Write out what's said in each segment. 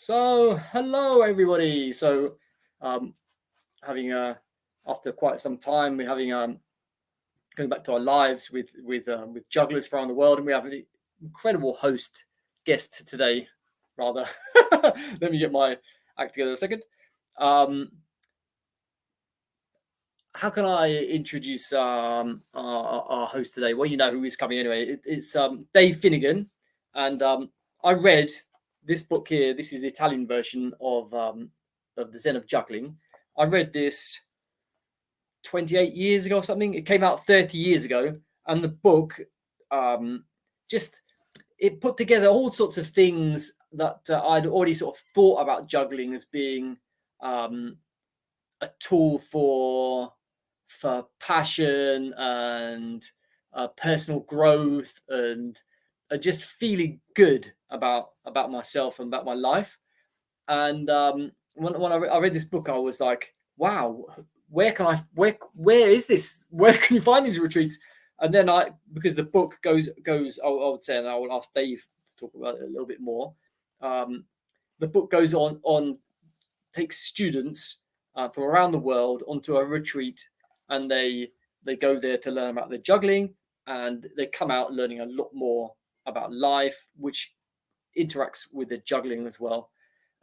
So, hello everybody. Um, having after quite some time, we're having going back to our lives with jugglers around the world, and we have an incredible guest today. Rather, let me get my act together a second. How can I introduce our host today? Well, you know who is coming anyway. It's Dave Finnigan, and I read this book here. This is the Italian version of the Zen of Juggling. I read this 28 years ago or something. It came out 30 years ago, and the book just it put together all sorts of things that I'd already sort of thought about juggling as being a tool for passion and personal growth and just feeling good about myself and about my life. And when I read this book, I was like, wow, where is this? Where can you find these retreats? And then because the book goes, I would say, and I will ask Dave to talk about it a little bit more. The book goes on takes students from around the world onto a retreat, and they go there to learn about the juggling, and they come out learning a lot more about life, which interacts with the juggling as well.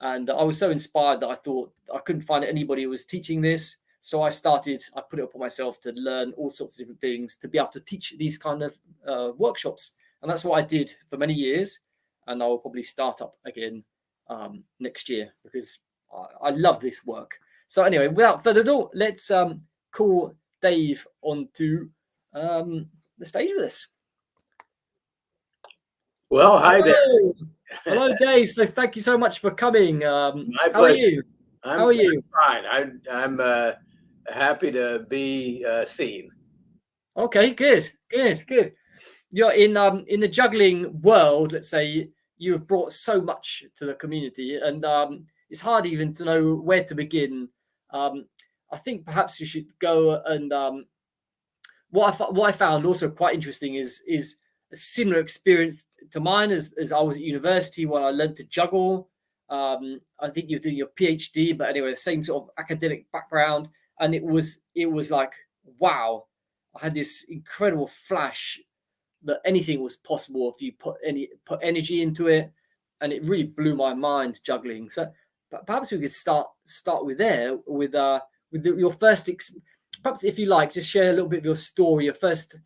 And I was so inspired that I thought I couldn't find anybody who was teaching this. So I put it up on myself to learn all sorts of different things to be able to teach these kind of workshops. And that's what I did for many years. And I will probably start up again next year because I love this work. So anyway, without further ado, let's call Dave onto the stage with us. Well, hi there. Hello, Dave. So thank you so much for coming. My pleasure. How are you? How are you? I'm fine. I'm happy to be seen. Okay, good. You're in the juggling world. Let's say you have brought so much to the community, and it's hard even to know where to begin. I think perhaps you should go and what I found also quite interesting is a similar experience to mine as I was at university when I learned to juggle. I think you're doing your PhD, but anyway, the same sort of academic background, and it was like, wow, I had this incredible flash that anything was possible if you put energy into it, and it really blew my mind, juggling. So perhaps we could start with your first perhaps if you like, just share a little bit of your story, your first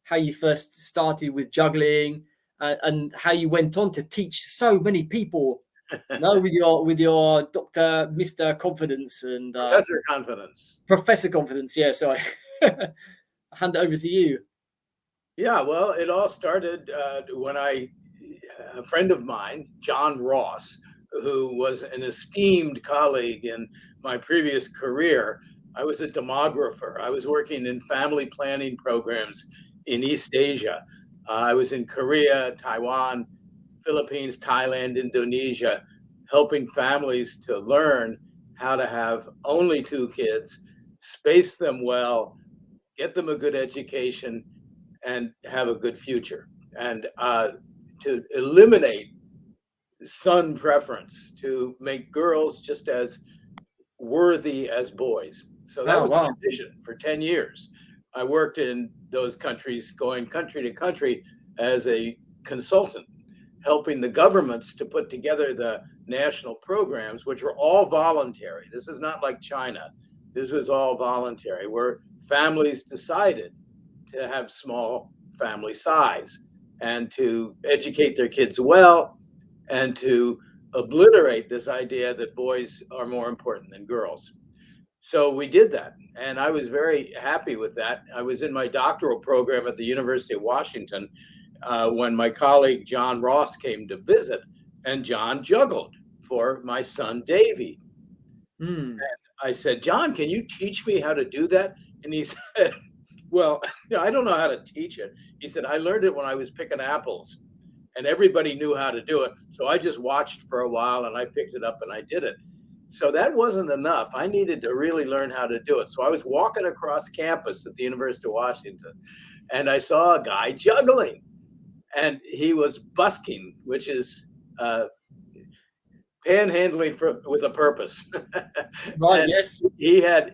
how you first started with juggling, and how you went on to teach so many people. With your Dr. Mr. Confidence and Professor Confidence. Yeah, so I hand it over to you. Yeah, well, it all started when a friend of mine, John Ross, who was an esteemed colleague in my previous career. I was a demographer. I was working in family planning programs in East Asia. I was in Korea, Taiwan, Philippines, Thailand, Indonesia, helping families to learn how to have only 2 kids, space them well, get them a good education, and have a good future. And to eliminate son preference, to make girls just as worthy as boys. So that was my vision for 10 years. I worked in those countries, going country to country as a consultant, helping the governments to put together the national programs, which were all voluntary. This is not like China. This was all voluntary, where families decided to have small family size and to educate their kids well and to obliterate this idea that boys are more important than girls. So we did that, and I was very happy with that. I was in my doctoral program at the University of Washington when my colleague John Ross came to visit, and John juggled for my son Davey. And I said, John, can you teach me how to do that? And he said, well, I don't know how to teach it. He said, I learned it when I was picking apples, and everybody knew how to do it. So I just watched for a while, and I picked it up and I did it. So that wasn't enough. I needed to really learn how to do it. So I was walking across campus at the University of Washington, and I saw a guy juggling, and he was busking, which is panhandling with a purpose. Right. And Yes. he had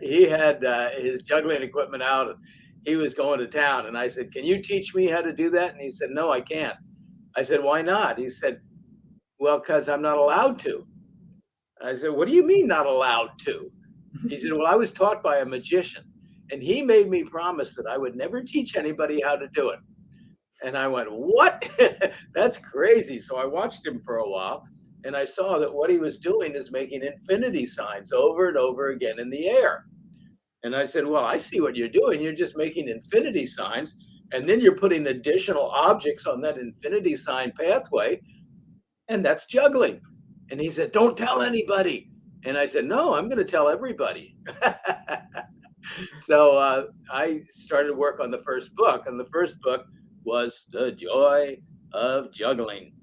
his juggling equipment out. And he was going to town, and I said, "Can you teach me how to do that?" And he said, "No, I can't." I said, "Why not?" He said, "Well, because I'm not allowed to." I said, "What do you mean not allowed to?" He said, "Well, I was taught by a magician, and he made me promise that I would never teach anybody how to do it." And I went, "What?" That's crazy. So I watched him for a while, and I saw that what he was doing is making infinity signs over and over again in the air. And I said, "Well, I see what you're doing. You're just making infinity signs, and then you're putting additional objects on that infinity sign pathway, and that's juggling." And he said, "Don't tell anybody." And I said, "No, I'm going to tell everybody." So I started work on the first book, and the first book was The Joy of Juggling.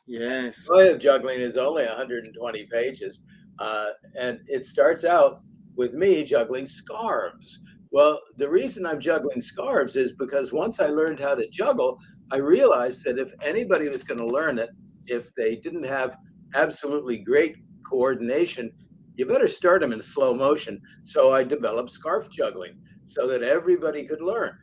Yes. Joy of Juggling is only 120 pages, and it starts out with me juggling scarves. Well, the reason I'm juggling scarves is because once I learned how to juggle, I realized that if anybody was going to learn it, if they didn't have absolutely great coordination, you better start them in slow motion. So I developed scarf juggling so that everybody could learn,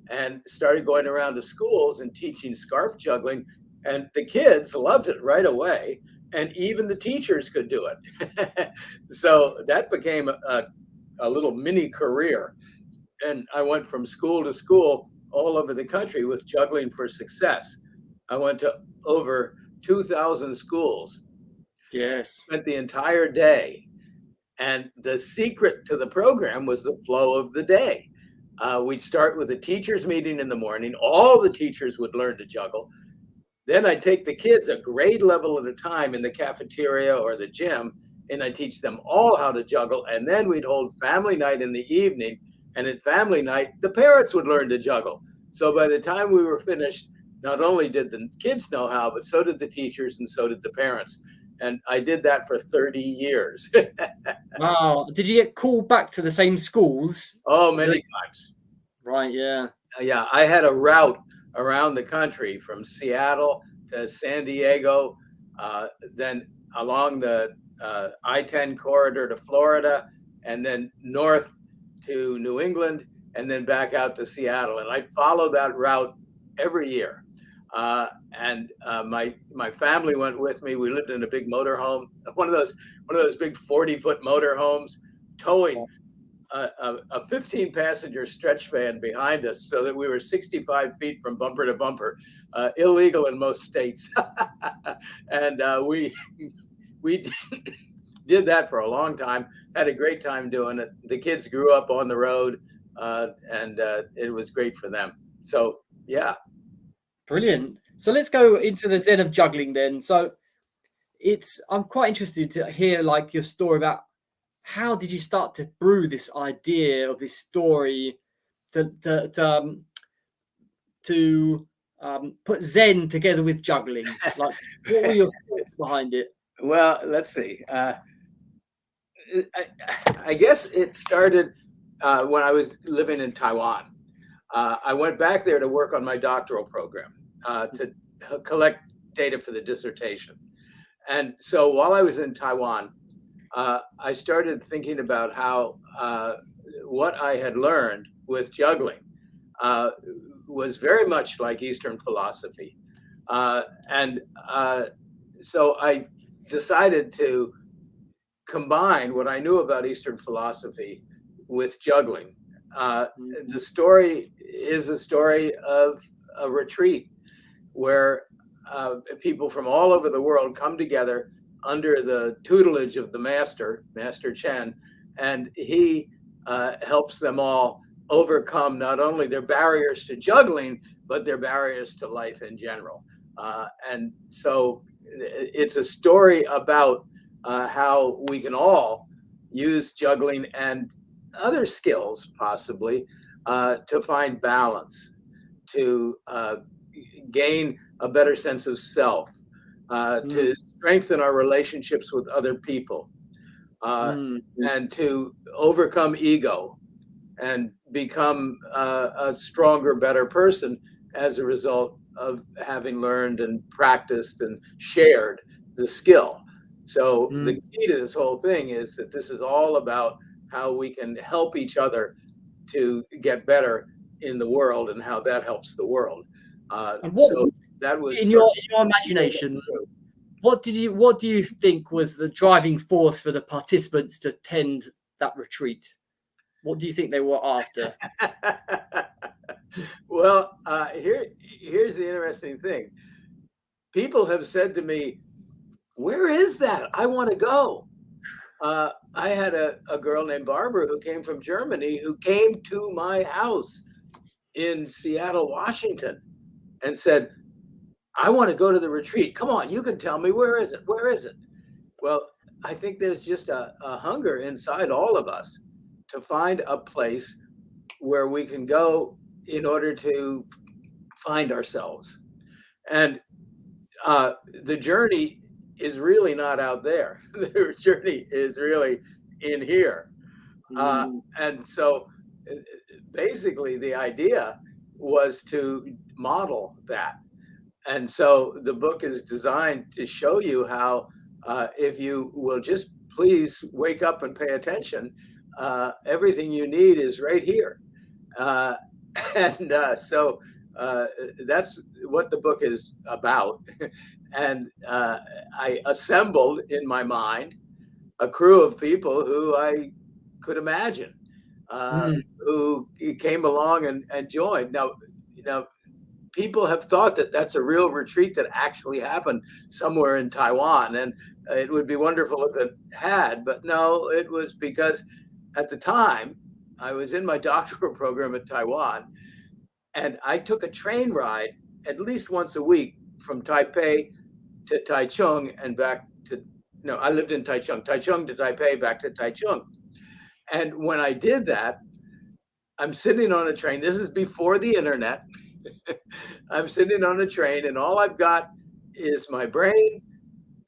and started going around to schools and teaching scarf juggling. And the kids loved it right away. And even the teachers could do it. So that became a little mini career. And I went from school to school all over the country with Juggling for Success. I went to over 2,000 schools, Yes. spent the entire day. And the secret to the program was the flow of the day. We'd start with a teachers' meeting in the morning. All the teachers would learn to juggle. Then I'd take the kids a grade level at a time in the cafeteria or the gym, and I'd teach them all how to juggle. And then we'd hold family night in the evening. And at family night, the parents would learn to juggle. So by the time we were finished, not only did the kids know how, but so did the teachers and so did the parents. And I did that for 30 years. Wow. Did you get called back to the same schools? Oh, many times. Right. Yeah. Yeah, I had a route around the country from Seattle to San Diego, then along the I-10 corridor to Florida, and then north to New England, and then back out to Seattle. And I'd follow that route every year. My family went with me. We lived in a big motorhome, one of those big 40-foot motorhomes, towing a 15-passenger stretch van behind us, so that we were 65 feet from bumper to bumper, illegal in most states. And we did that for a long time. Had a great time doing it. The kids grew up on the road, and it was great for them. So yeah. Brilliant. So let's go into the Zen of Juggling then. So I'm quite interested to hear like your story about how did you start to brew this idea of this story to put Zen together with juggling? Like, what were your thoughts behind it? Well, let's see. I guess it started when I was living in Taiwan. I went back there to work on my doctoral program to collect data for the dissertation. And so while I was in Taiwan, I started thinking about how what I had learned with juggling was very much like Eastern philosophy. So I decided to combine what I knew about Eastern philosophy with juggling. The story is a story of a retreat where people from all over the world come together under the tutelage of the master, Master Chen, and he helps them all overcome not only their barriers to juggling, but their barriers to life in general. And so it's a story about how we can all use juggling and other skills possibly to find balance, to gain a better sense of self, to strengthen our relationships with other people, and to overcome ego and become a stronger, better person as a result of having learned and practiced and shared the skill. So the key to this whole thing is that this is all about how we can help each other to get better in the world and how that helps the world. And what, so that was in your imagination, what do you think was the driving force for the participants to attend that retreat? What do you think they were after? Well, here's the interesting thing. People have said to me, "Where is that? I want to go." I had a girl named Barbara who came from Germany who came to my house in Seattle, Washington, and said, "I want to go to the retreat. Come on, you can tell me, where is it? Where is it?" Well, I think there's just a hunger inside all of us to find a place where we can go in order to find ourselves. And the journey is really not out there. The journey is really in here. And so basically the idea was to model that. And so the book is designed to show you how if you will just please wake up and pay attention, everything you need is right here. So that's what the book is about. And I assembled in my mind a crew of people who I could imagine, who came along and joined. Now, people have thought that that's a real retreat that actually happened somewhere in Taiwan, and it would be wonderful if it had, but no, it was because at the time I was in my doctoral program in Taiwan, and I took a train ride at least once a week from Taipei to Taichung and back to, no, I lived in Taichung to Taipei, back to Taichung. And when I did that, I'm sitting on a train. This is before the internet. I'm sitting on a train, and all I've got is my brain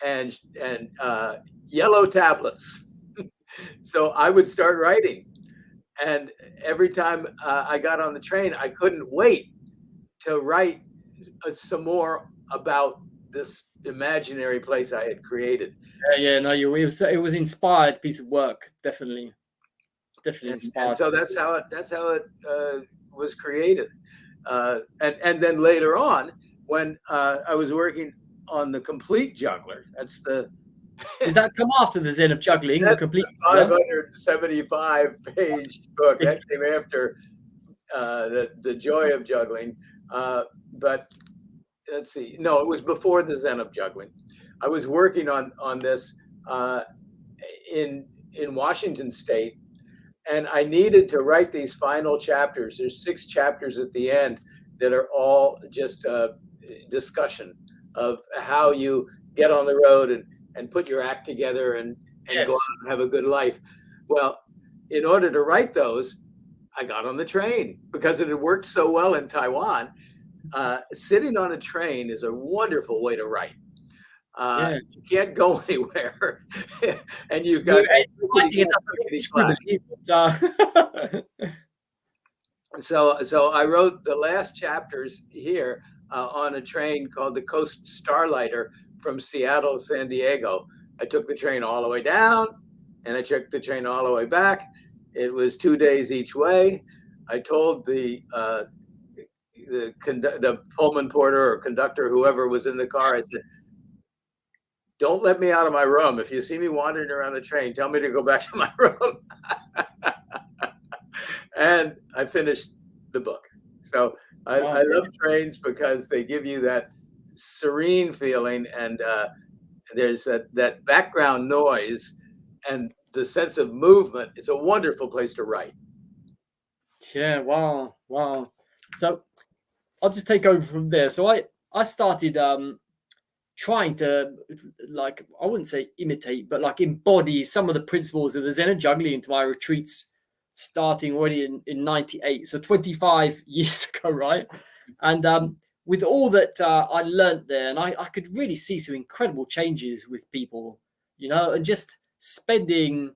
and yellow tablets. So I would start writing, and every time I got on the train, I couldn't wait to write some more about this imaginary place I had created. No, it was inspired piece of work, definitely inspired. And so that's how it was created. And then later on, when I was working on the Complete Juggler, did that come after the Zen of Juggling? That's the Complete 575-page book that came after the Joy of Juggling. But let's see, no, it was before the Zen of Juggling. I was working on this in Washington State, and I needed to write these final chapters. There's 6 chapters at the end that are all just discussion of how you get on the road and put your act together and Yes. go out and have a good life. Well, in order to write those, I got on the train because it had worked so well in Taiwan. Sitting on a train is a wonderful way to write. You can't go anywhere, and you've got so I wrote the last chapters here on a train called the Coast Starlighter from Seattle to San Diego. I took the train all the way down, and I took the train all the way back. It was 2 days each way. I told the Pullman porter or conductor, whoever was in the car, I said, "Don't let me out of my room. If you see me wandering around the train, tell me to go back to my room." And I finished the book. So I love trains because they give you that serene feeling, and there's that background noise and the sense of movement. It's a wonderful place to write. Yeah, wow. So I'll just take over from there. So I started trying to, like, I wouldn't say imitate, but like embody some of the principles of the Zen of Juggling into my retreats, starting already in 98, so 25 years ago, right? And with all that I learned there, and I could really see some incredible changes with people, and just spending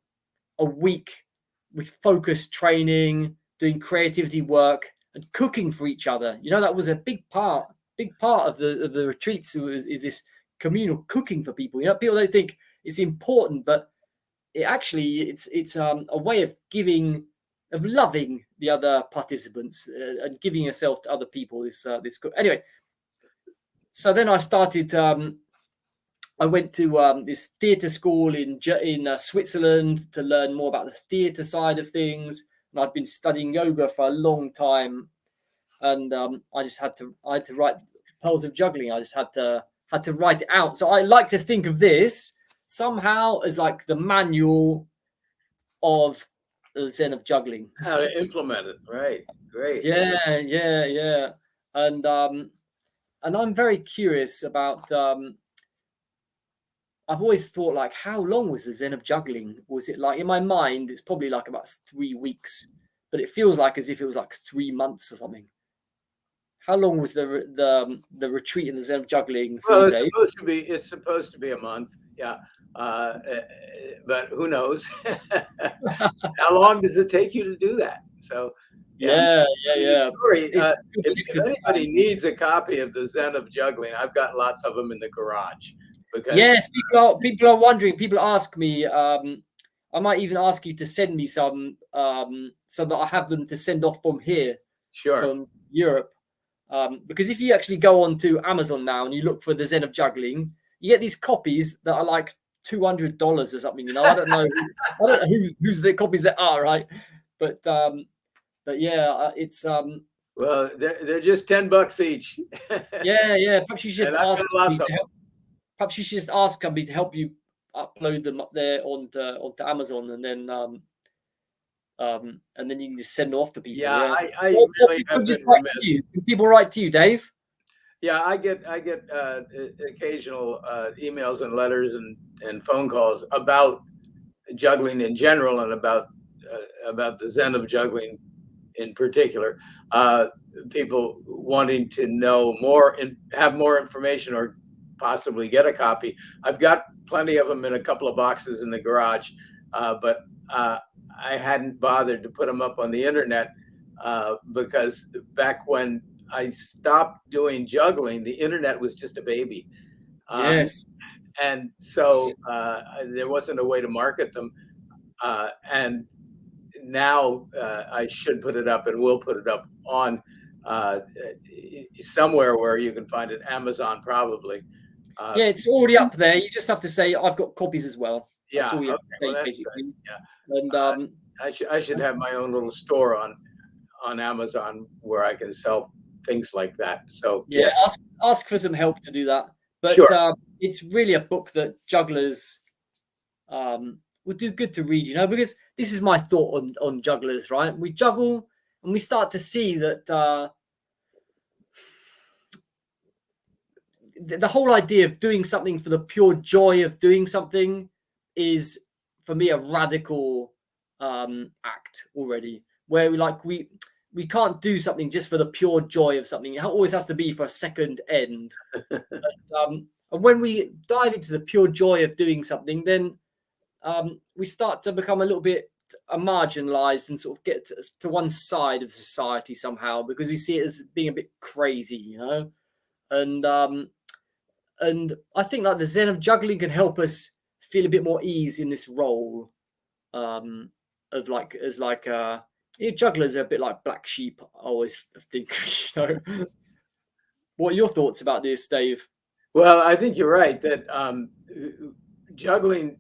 a week with focused training, doing creativity work, and cooking for each other. That was a big part of the retreats. Is this communal cooking for people? People don't think it's important, but it actually it's a way of loving the other participants and giving yourself to other people. This anyway. So then I started. I went to this theatre school in Switzerland to learn more about the theatre side of things. And I'd been studying yoga for a long time, and I had to write Pearls of Juggling. I just had to write it out. So I like to think of this somehow as like the manual of the Zen of Juggling. How to implement it, right? Great. Yeah. And I'm very curious about. I've always thought, like, how long was the Zen of Juggling? Was it like, in my mind, it's probably like about 3 weeks, but it feels like as if it was like 3 months or something. How long was the retreat in the Zen of Juggling? Well, it's supposed to be a month. Yeah. But who knows? How long does it take you to do that? So yeah. Story, if anybody needs a copy of the Zen of Juggling, I've got lots of them in the garage. Because, yes, people are wondering. People ask me. I might even ask you to send me some, so that I have them to send off from here, from Europe. Because if you actually go onto Amazon now and you look for the Zen of Juggling, you get these copies that are like $200 or something. You know, I don't know who's the copies that are, right? But yeah, it's well, they're just $10 each. yeah. Perhaps you should just ask me to help. Perhaps you should just ask me to help you upload them up there onto Amazon, and then you can just send them off to people. Yeah, I really have just write to you. People write to you, Dave. Yeah, I get occasional emails and letters and phone calls about juggling in general and about the Zen of Juggling in particular. People wanting to know more and have more information or possibly get a copy. I've got plenty of them in a couple of boxes in the garage, but I hadn't bothered to put them up on the internet because back when I stopped doing juggling, the internet was just a baby. Yes. And so there wasn't a way to market them. And now I should put it up and will put it up on somewhere where you can find it. Amazon, probably. Yeah, it's already up there. You just have to say, I've got copies as well. That's all you have to say, basically. Yeah. And I should have my own little store on Amazon where I can sell things like that. So yeah, ask for some help to do that. But it's really a book that jugglers would do good to read, you know, because this is my thought on jugglers, right? We juggle and we start to see that the whole idea of doing something for the pure joy of doing something is, for me, a radical act already, where we can't do something just for the pure joy of something. It always has to be for a second end. And when we dive into the pure joy of doing something, then we start to become a little bit marginalized and sort of get to one side of society somehow, because we see it as being a bit crazy, you know. And I think like the Zen of Juggling can help us feel a bit more ease in this role of jugglers are a bit like black sheep. I always think, you know. What are your thoughts about this, Dave? Well, I think you're right that juggling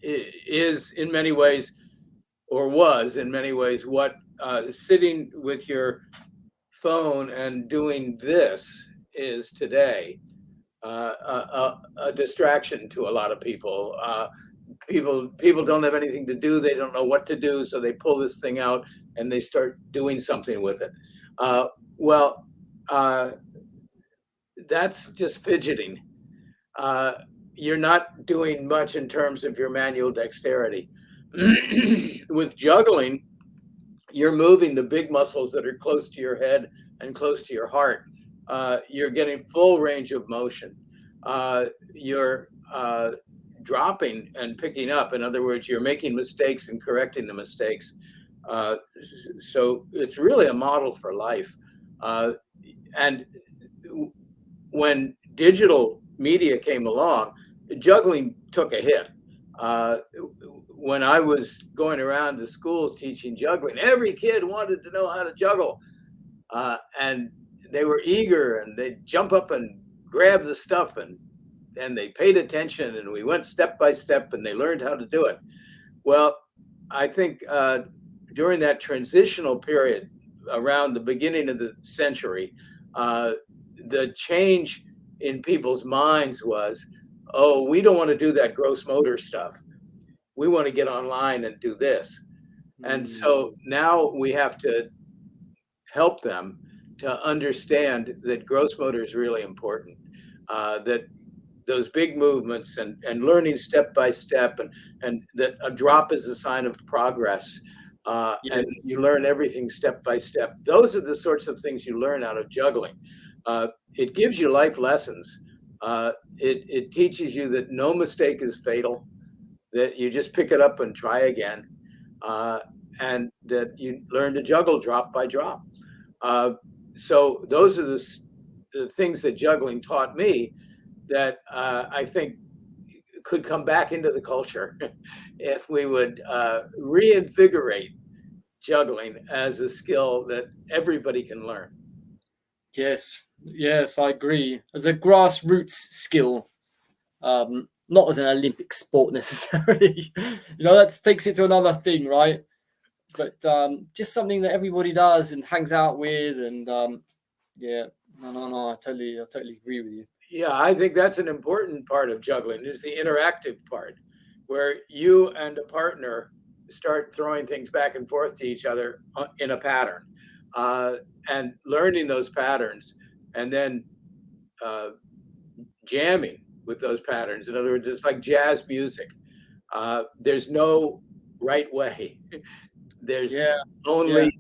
is in many ways, or was in many ways, what sitting with your phone and doing this is today. A distraction to a lot of people. People don't have anything to do. They don't know what to do, so they pull this thing out and they start doing something with it. That's just fidgeting. You're not doing much in terms of your manual dexterity. With juggling, you're moving the big muscles that are close to your head and close to your heart. You're getting full range of motion. You're dropping and picking up. In other words, you're making mistakes and correcting the mistakes. So it's really a model for life. And when digital media came along, juggling took a hit. When I was going around to schools teaching juggling, every kid wanted to know how to juggle. And they were eager, and they'd jump up and grab the stuff, and they paid attention, and we went step by step, and they learned how to do it. Well, I think during that transitional period around the beginning of the century, the change in people's minds was, oh, we don't want to do that gross motor stuff. We want to get online and do this. And so now we have to help them to understand that gross motor is really important, that those big movements and learning step by step, and that a drop is a sign of progress. And you learn everything step by step. Those are the sorts of things you learn out of juggling. It gives you life lessons. It teaches you that no mistake is fatal, that you just pick it up and try again, and that you learn to juggle drop by drop. So those are the things that juggling taught me that I think could come back into the culture if we would reinvigorate juggling as a skill that everybody can learn. Yes, I agree. As a grassroots skill, not as an Olympic sport necessarily. That takes it to another thing, right? But just something that everybody does and hangs out with, and I totally agree with you. Yeah, I think that's an important part of juggling, is the interactive part, where you and a partner start throwing things back and forth to each other in a pattern, and learning those patterns, and then jamming with those patterns. In other words, it's like jazz music. There's no right way. There's only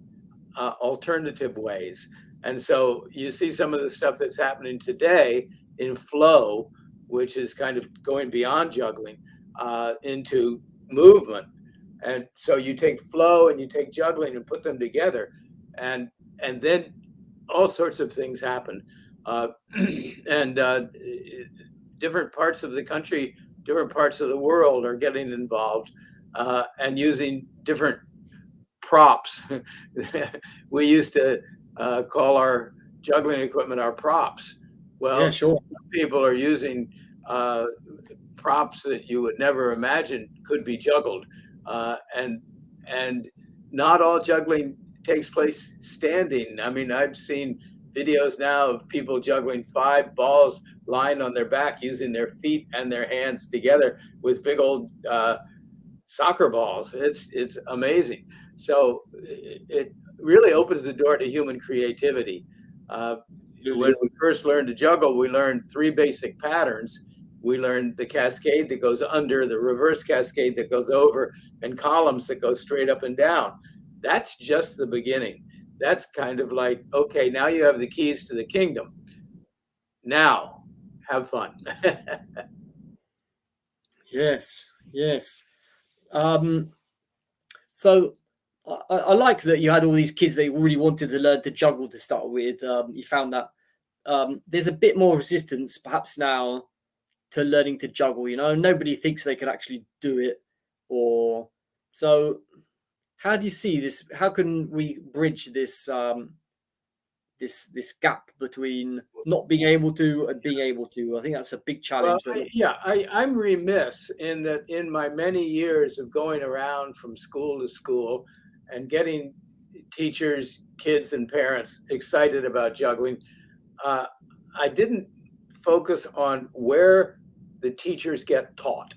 alternative ways. And so you see some of the stuff that's happening today in flow, which is kind of going beyond juggling into movement. And so you take flow and you take juggling and put them together, and then all sorts of things happen. And different parts of the country, different parts of the world are getting involved and using different props. We used to call our juggling equipment our props. Well, people are using props that you would never imagine could be juggled, and not all juggling takes place standing. I mean, I've seen videos now of people juggling 5 balls lying on their back using their feet and their hands together with big old soccer balls. It's amazing. So it really opens the door to human creativity. When we first learned to juggle, we learned 3 basic patterns. We learned the cascade that goes under, the reverse cascade that goes over, and columns that go straight up and down. That's just the beginning. That's kind of like, okay, now you have the keys to the kingdom. Now, have fun. Yes. So I like that you had all these kids that you really wanted to learn to juggle to start with. You found that there's a bit more resistance perhaps now to learning to juggle. Nobody thinks they can actually do it. So how do you see this? How can we bridge this this gap between not being able to and being able to? I think that's a big challenge. Well, I'm remiss in that in my many years of going around from school to school and getting teachers, kids, and parents excited about juggling, I didn't focus on where the teachers get taught.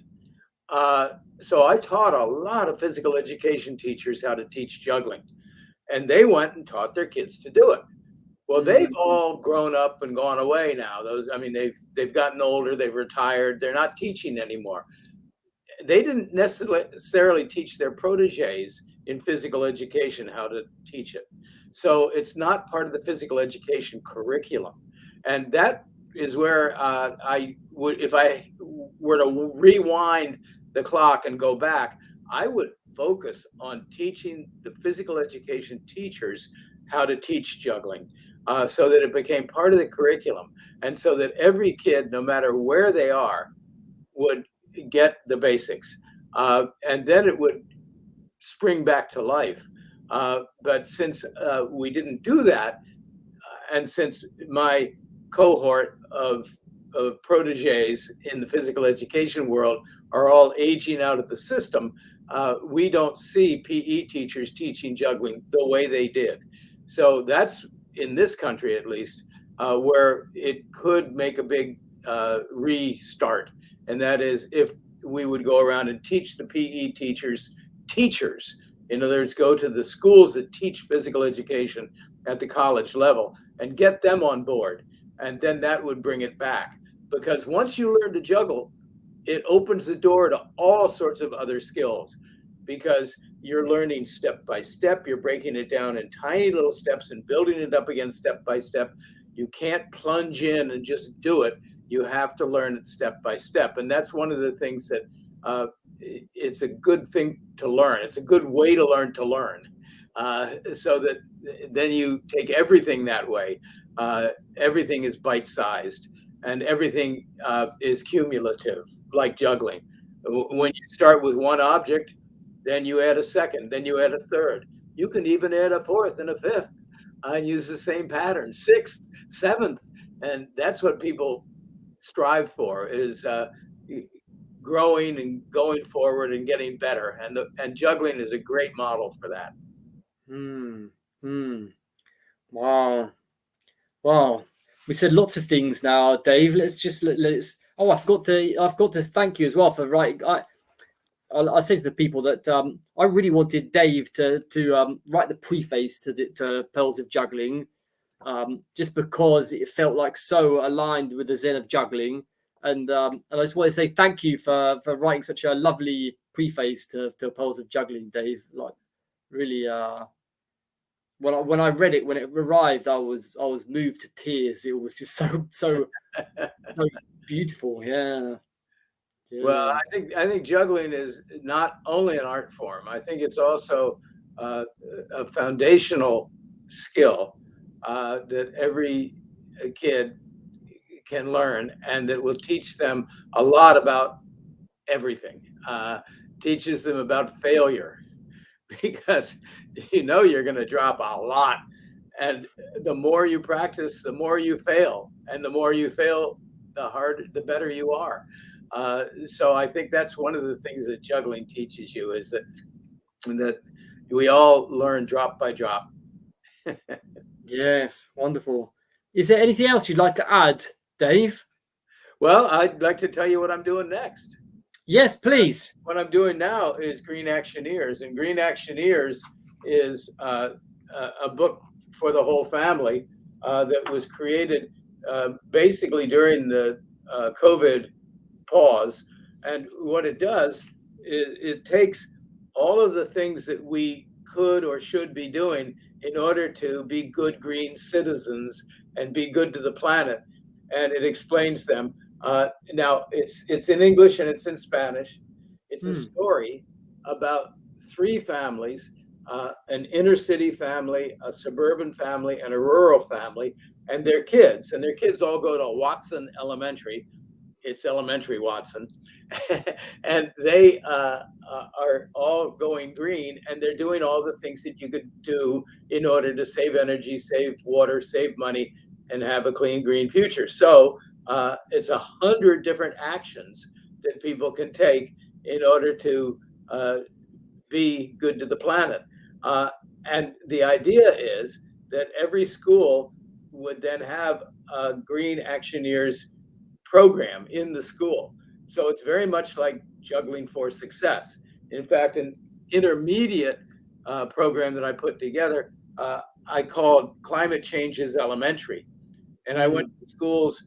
So I taught a lot of physical education teachers how to teach juggling, and they went and taught their kids to do it. Well, they've all grown up and gone away now. They've gotten older, they've retired, they're not teaching anymore. They didn't necessarily teach their proteges in physical education how to teach it. So it's not part of the physical education curriculum. And that is where I would, if I were to rewind the clock and go back, I would focus on teaching the physical education teachers how to teach juggling. So that it became part of the curriculum, and so that every kid, no matter where they are, would get the basics, and then it would spring back to life. But since we didn't do that, and since my cohort of proteges in the physical education world are all aging out of the system, we don't see PE teachers teaching juggling the way they did. So that's, in this country at least, where it could make a big restart. And that is if we would go around and teach the PE teachers, in other words, go to the schools that teach physical education at the college level and get them on board. And then that would bring it back. Because once you learn to juggle, it opens the door to all sorts of other skills, because you're learning step by step. You're breaking it down in tiny little steps and building it up again step by step. You can't plunge in and just do it. You have to learn it step by step. And that's one of the things that it's a good thing to learn. It's a good way to learn, so that then you take everything that way. Everything is bite-sized, and everything is cumulative, like juggling. When you start with one object, then you add a second, then you add a third. You can even add a fourth and a fifth and use the same pattern, sixth, seventh. And that's what people strive for, is growing and going forward and getting better. And juggling is a great model for that. Wow. Wow. We said lots of things now, Dave. Let's. Oh, I've got to thank you as well for writing. I say to the people that I really wanted Dave to write the preface to Pearls of Juggling, just because it felt like so aligned with the Zen of Juggling, and I just want to say thank you for writing such a lovely preface to Pearls of Juggling, Dave. Like, really, when I read it, when it arrived, I was moved to tears. It was just so beautiful. Yeah. Well, I think juggling is not only an art form. I think it's also a foundational skill that every kid can learn, and that will teach them a lot about everything. Teaches them about failure, because you're going to drop a lot, and the more you practice, the more you fail, and the more you fail, the better you are. So I think that's one of the things that juggling teaches you, is that we all learn drop by drop. Yes, wonderful. Is there anything else you'd like to add, Dave? Well, I'd like to tell you what I'm doing next. Yes, please. What I'm doing now is Green Actioneers, and Green Actioneers is a book for the whole family that was created basically during the COVID pause. And what it does is it takes all of the things that we could or should be doing in order to be good green citizens and be good to the planet, and it explains them. Now it's in English and it's in Spanish. It's a story about three families, an inner city family, a suburban family, and a rural family, and their kids. And their kids all go to Watson Elementary. It's Elementary Watson. And they are all going green, and they're doing all the things that you could do in order to save energy, save water, save money, and have a clean green future. So it's 100 different actions that people can take in order to be good to the planet. And the idea is that every school would then have a Green Actioneers program in the school. So it's very much like Juggling for Success. In fact, an intermediate program that I put together, I called Climate Change is Elementary. And I went to schools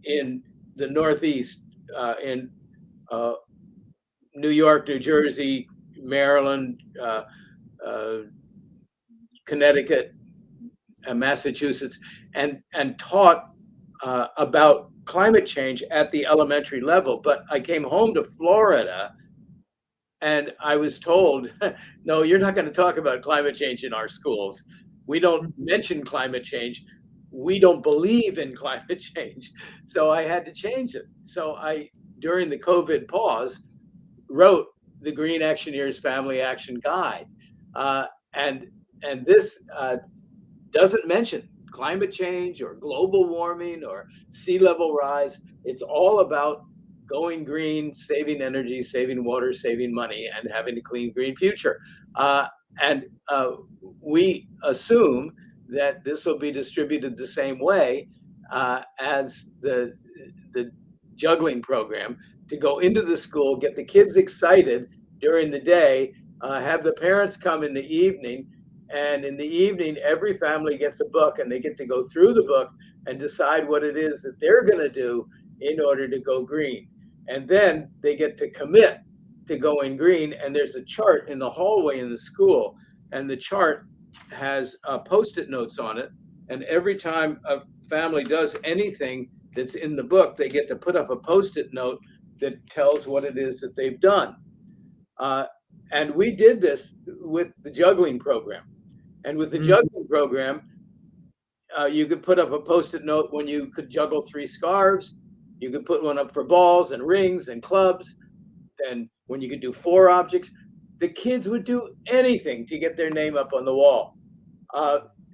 in the Northeast, in New York, New Jersey, Maryland, Connecticut, Massachusetts, and taught about climate change at the elementary level. But I came home to Florida and I was told, no, you're not going to talk about climate change in our schools. We don't mention climate change. We don't believe in climate change. So I had to change it. So I during the COVID pause, wrote the Green Actioneers Family Action Guide. And this doesn't mention climate change or global warming or sea level rise. It's all about going green, saving energy, saving water, saving money, and having a clean green future. And we assume that this will be distributed the same way as the juggling program, to go into the school, get the kids excited during the day, have the parents come in the evening, and in the evening, every family gets a book and they get to go through the book and decide what it is that they're going to do in order to go green. And then they get to commit to going green. And there's a chart in the hallway in the school, and the chart has Post-it notes on it. And every time a family does anything that's in the book, they get to put up a Post-it note that tells what it is that they've done. And we did this with the juggling program. And with the juggling program, you could put up a Post-it note when you could juggle 3 scarves. You could put one up for balls and rings and clubs. Then when you could do 4 objects, the kids would do anything to get their name up on the wall.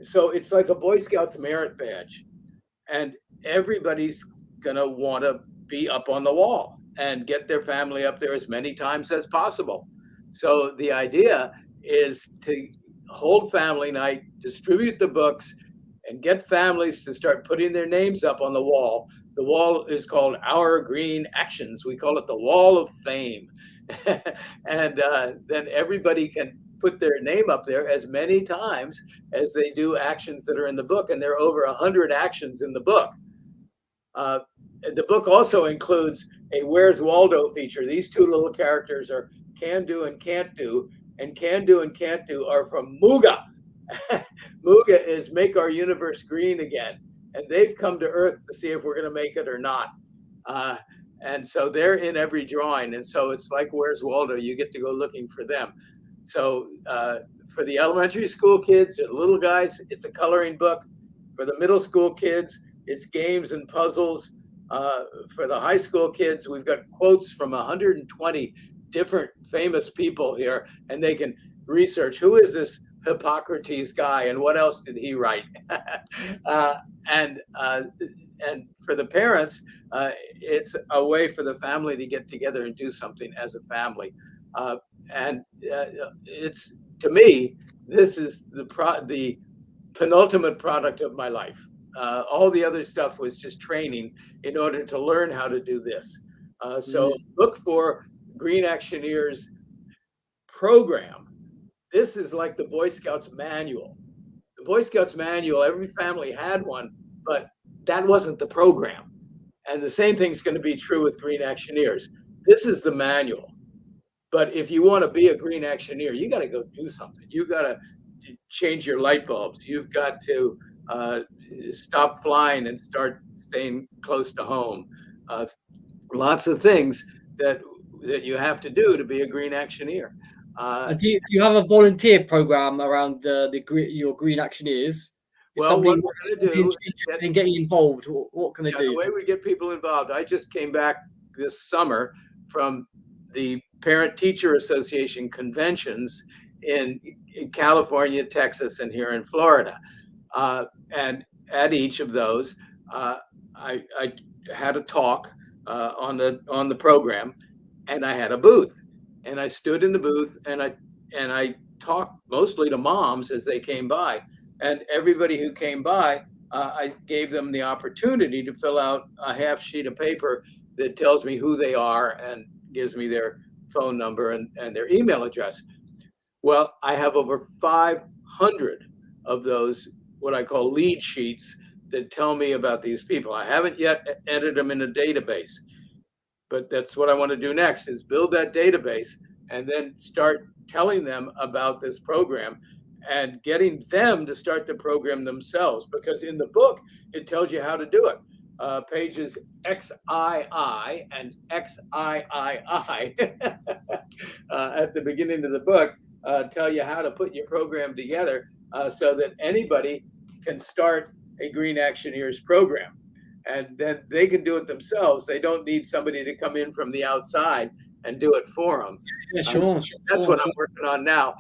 So it's like a Boy Scouts merit badge. And everybody's going to want to be up on the wall and get their family up there as many times as possible. So the idea is to hold family night, distribute the books, and get families to start putting their names up on the wall. The wall is called Our Green Actions. We call it the Wall of Fame. And then everybody can put their name up there as many times as they do actions that are in the book. And there are over 100 actions in the book. The book also includes a Where's Waldo feature. These 2 little characters are Can Do and Can't Do. And Can Do and Can't Do are from Muga. Muga is Make Our Universe Green Again. And they've come to Earth to see if we're going to make it or not. And so they're in every drawing. And so it's like Where's Waldo? You get to go looking for them. So for the elementary school kids and little guys, it's a coloring book. For the middle school kids, it's games and puzzles. For the high school kids, we've got quotes from 120 different famous people here, and they can research who is this Hippocrates guy and what else did he write. And for the parents, it's a way for the family to get together and do something as a family. And it's, to me, this is the penultimate product of my life. All the other stuff was just training in order to learn how to do this. So look for Green Actioneers program. This is like the Boy Scouts manual. The Boy Scouts manual, every family had one, but that wasn't the program. And the same thing's going to be true with Green Actioneers. This is the manual. But if you want to be a Green Actioneer, you got to go do something. You got to change your light bulbs. You've got to stop flying and start staying close to home. Lots of things that you have to do to be a Green Actioneer. Do you have a volunteer program around your Green Actioneers? Well, what we're going to do is in getting involved. What can they do? The way we get people involved, I just came back this summer from the Parent Teacher Association conventions in California, Texas, and here in Florida. And at each of those, I had a talk on the program, and I had a booth, and I stood in the booth, and I talked mostly to moms as they came by, and everybody who came by, I gave them the opportunity to fill out a half sheet of paper that tells me who they are and gives me their phone number and their email address. Well, I have over 500 of those, what I call lead sheets, that tell me about these people. I haven't yet entered them in a database, but that's what I want to do next, is build that database and then start telling them about this program and getting them to start the program themselves. Because in the book, it tells you how to do it. Pages XII and XIII at the beginning of the book tell you how to put your program together so that anybody can start a Green Actioneers program. and then they can do it themselves. They don't need somebody to come in from the outside and do it for them. Yeah, sure. That's what I'm working on now.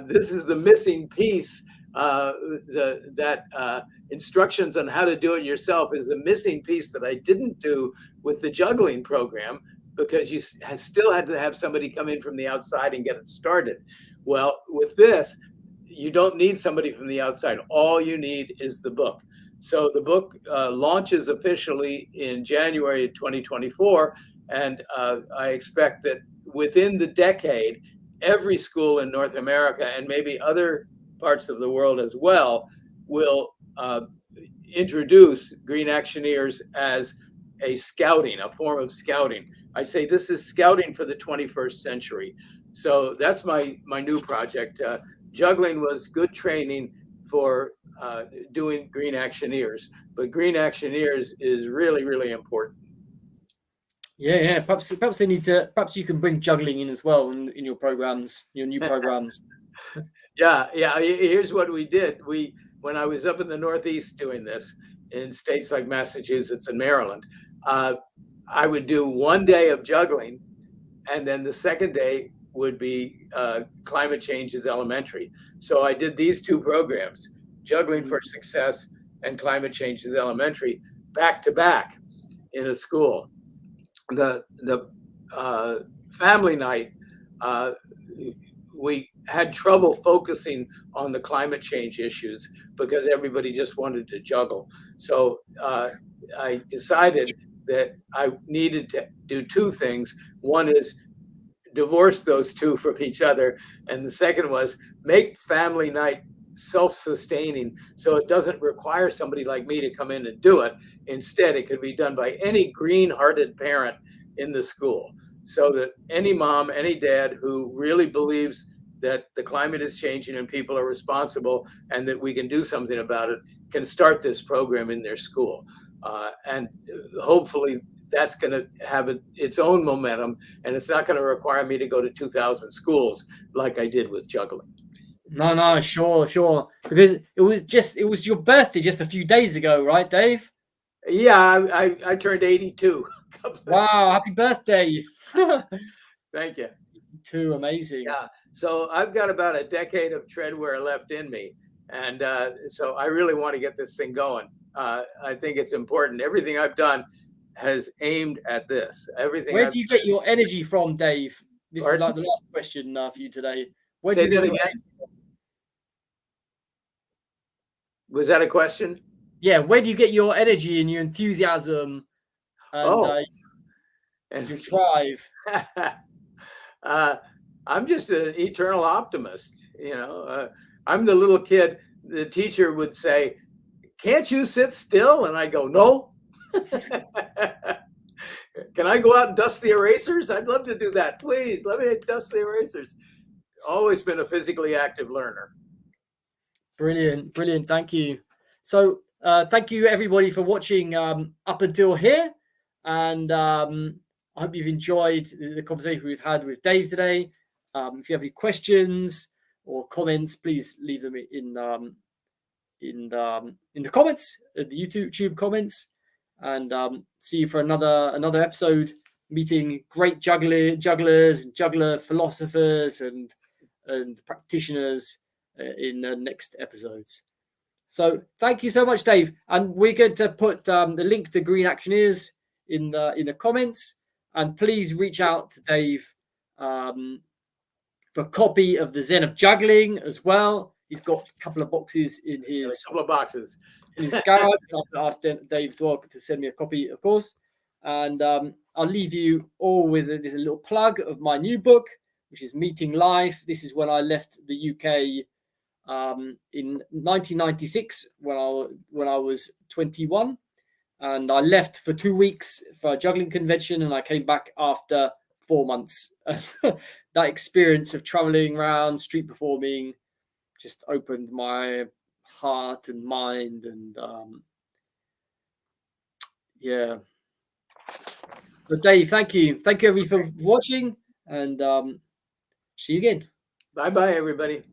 This is the missing piece. Instructions on how to do it yourself is the missing piece that I didn't do with the juggling program, because you still had to have somebody come in from the outside and get it started. Well, with this, you don't need somebody from the outside. All you need is the book. So the book launches officially in January 2024, and I expect that within the decade, every school in North America and maybe other parts of the world as well will introduce Green Actioneers as a form of scouting. I say this is scouting for the 21st century. So that's my new project. Juggling was good training for doing Green Actioneers, but Green Actioneers is really, really important. Yeah. Perhaps they need to. Perhaps you can bring juggling in as well in your programs, your new programs. Yeah. Here's what we did. When I was up in the Northeast doing this in states like Massachusetts and Maryland, I would do one day of juggling, and then the second day would be climate change is elementary. So I did these two programs, Juggling for Success and Climate Change is Elementary, back to back in a school. The family night, we had trouble focusing on the climate change issues because everybody just wanted to juggle. So I decided that I needed to do two things. One is divorce those two from each other, and the second was make family night self-sustaining, so it doesn't require somebody like me to come in and do it. Instead, it could be done by any green-hearted parent in the school, so that any mom, any dad who really believes that the climate is changing and people are responsible and that we can do something about it can start this program in their school. And hopefully that's going to have its own momentum, and it's not going to require me to go to 2,000 schools like I did with juggling. No, sure. Because it was your birthday just a few days ago, right, Dave? Yeah, I turned 82. Wow, happy birthday. Thank you. 82, amazing. Yeah, so I've got about a decade of treadwear left in me, and so I really want to get this thing going. I think it's important. Everything I've done has aimed at this. Where do you get your energy from, Dave? This is like the last question for you today. Where Say that again. Was that a question? Yeah, where do you get your energy and your enthusiasm and your drive? I'm just an eternal optimist. I'm the little kid. The teacher would say, "Can't you sit still?" And I go, "No." Can I go out and dust the erasers? I'd love to do that. Please, let me dust the erasers. Always been a physically active learner. Brilliant. Thank you. So thank you, everybody, for watching up until here. And I hope you've enjoyed the conversation we've had with Dave today. If you have any questions or comments, please leave them in the comments, the YouTube comments. And see you for another episode, meeting great jugglers and juggler philosophers and practitioners in the next episodes. So thank you so much, Dave. And we're going to put the link to Green Actioneers in the comments. And please reach out to Dave for a copy of the Zen of Juggling as well. He's got a couple of boxes in his in his garage. I'll ask Dave as well to send me a copy, of course. And I'll leave you all with there's a little plug of my new book, which is Meeting Life. This is when I left the UK in 1996 when I was 21, and I left for 2 weeks for a juggling convention, and I came back after 4 months. That experience of traveling around, street performing, just opened my heart and mind, and yeah. So Dave, thank you everybody for watching, and see you again. Bye everybody.